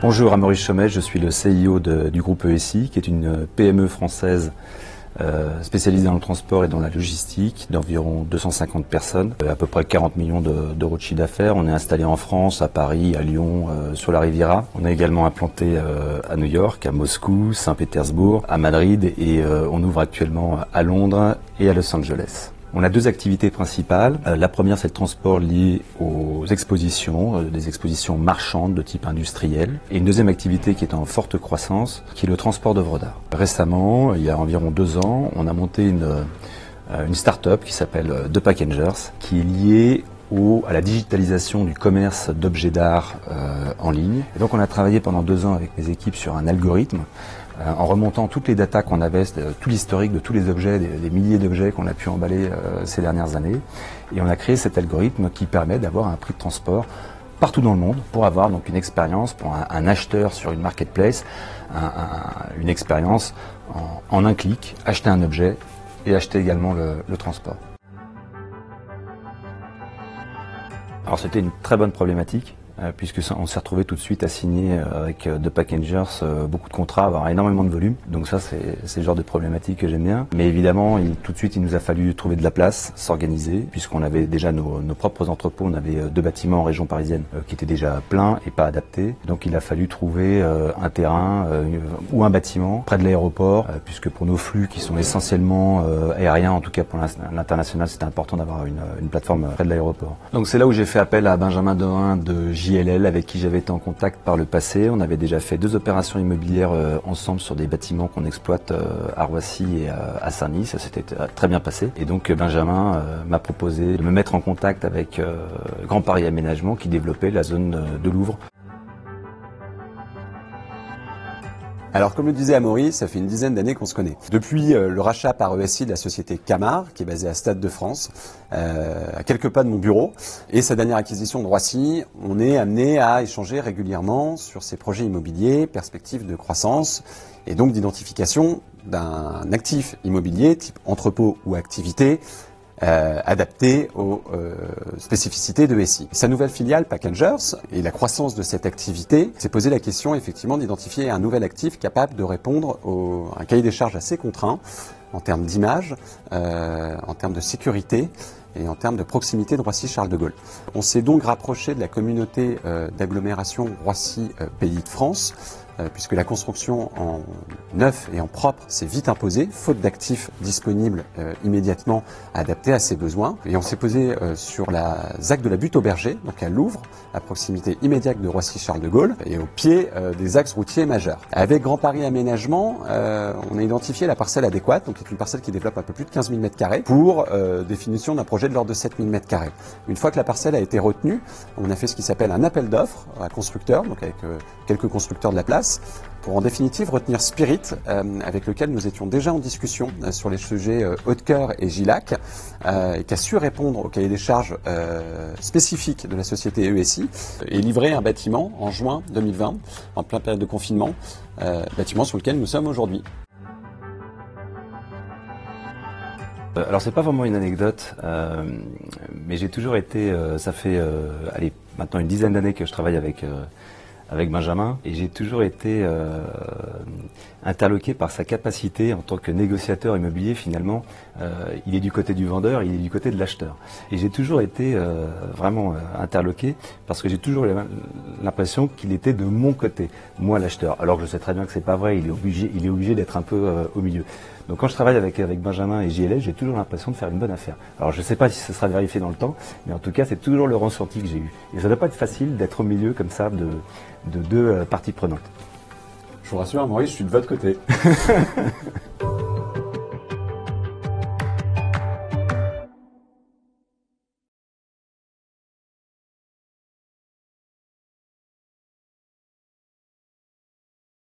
Bonjour, Maurice Chomel, je suis le CIO du groupe ESI, qui est une PME française spécialisée dans le transport et dans la logistique, d'environ 250 personnes, à peu près 40 millions d'euros de chiffre d'affaires. On est installé en France, à Paris, à Lyon, sur la Riviera. On est également implanté à New York, à Moscou, Saint-Pétersbourg, à Madrid et on ouvre actuellement à Londres et à Los Angeles. On a deux activités principales. La première, c'est le transport lié aux expositions, des expositions marchandes de type industriel. Et une deuxième activité qui est en forte croissance, qui est le transport d'œuvres d'art. Récemment, il y a environ 2 ans, on a monté une start-up qui s'appelle The Packagers, qui est liée à la digitalisation du commerce d'objets d'art en ligne. Et donc on a travaillé pendant 2 ans avec mes équipes sur un algorithme en remontant toutes les datas qu'on avait, tout l'historique de tous les objets, des milliers d'objets qu'on a pu emballer ces dernières années. Et on a créé cet algorithme qui permet d'avoir un prix de transport partout dans le monde pour avoir donc une expérience pour un acheteur sur une marketplace, une expérience en un clic, acheter un objet et acheter également le transport. Alors c'était une très bonne problématique puisque on s'est retrouvé tout de suite à signer avec The Packagers beaucoup de contrats, avoir énormément de volume. Donc ça c'est le genre de problématique que j'aime bien. Mais évidemment tout de suite il nous a fallu trouver de la place, s'organiser, puisqu'on avait déjà nos propres entrepôts. On avait 2 bâtiments en région parisienne qui étaient déjà pleins et pas adaptés. Donc il a fallu trouver un terrain ou un bâtiment près de l'aéroport, puisque pour nos flux qui sont essentiellement aériens, en tout cas pour l'international, c'était important d'avoir une plateforme près de l'aéroport. Donc c'est là où j'ai fait appel à Benjamin Dehain de JLL, avec qui j'avais été en contact par le passé. On avait déjà fait 2 opérations immobilières ensemble sur des bâtiments qu'on exploite à Roissy et à Saint-Denis. Ça s'était très bien passé. Et donc Benjamin m'a proposé de me mettre en contact avec Grand Paris Aménagement qui développait la zone de Louvre. Alors comme le disait Amaury, ça fait une dizaine d'années qu'on se connaît. Depuis le rachat par ESI de la société Camar, qui est basée à Stade de France, à quelques pas de mon bureau, et sa dernière acquisition de Roissy, on est amené à échanger régulièrement sur ces projets immobiliers, perspectives de croissance, et donc d'identification d'un actif immobilier, type entrepôt ou activité, adapté aux spécificités de ESI. Sa nouvelle filiale, Packagers, et la croissance de cette activité, s'est posé la question effectivement d'identifier un nouvel actif capable de répondre à un cahier des charges assez contraint en termes d'image, en termes de sécurité et en termes de proximité de Roissy-Charles de Gaulle. On s'est donc rapproché de la communauté d'agglomération Roissy Pays de France, puisque la construction en neuf et en propre s'est vite imposée, faute d'actifs disponibles immédiatement adaptés à ses besoins. Et on s'est posé sur la ZAC de la Butte au Berger, donc à Louvre, à proximité immédiate de Roissy-Charles de Gaulle, et au pied des axes routiers majeurs. Avec Grand Paris Aménagement, on a identifié la parcelle adéquate, donc qui est une parcelle qui développe un peu plus de 15 000 m², pour définition d'un projet de l'ordre de 7 000 m². Une fois que la parcelle a été retenue, on a fait ce qui s'appelle un appel d'offres à constructeurs, donc avec quelques constructeurs de la place, pour en définitive retenir Spirit, avec lequel nous étions déjà en discussion sur les sujets Haute-Cœur et Gilac, et qui a su répondre au cahier des charges spécifiques de la société ESI, et livrer un bâtiment en juin 2020, en plein période de confinement, bâtiment sur lequel nous sommes aujourd'hui. Alors c'est pas vraiment une anecdote, mais j'ai toujours été, ça fait maintenant une dizaine d'années que je travaille avec Benjamin, et j'ai toujours été interloqué par sa capacité en tant que négociateur immobilier. Finalement, il est du côté du vendeur, il est du côté de l'acheteur. Et j'ai toujours été vraiment interloqué parce que j'ai toujours l'impression qu'il était de mon côté, moi l'acheteur. Alors que je sais très bien que c'est pas vrai, il est obligé d'être un peu au milieu. Donc quand je travaille avec Benjamin et JLL, j'ai toujours l'impression de faire une bonne affaire. Alors je ne sais pas si ce sera vérifié dans le temps, mais en tout cas c'est toujours le ressenti que j'ai eu. Et ça ne doit pas être facile d'être au milieu comme ça de 2 parties prenantes. Je vous rassure, Maurice, je suis de votre côté.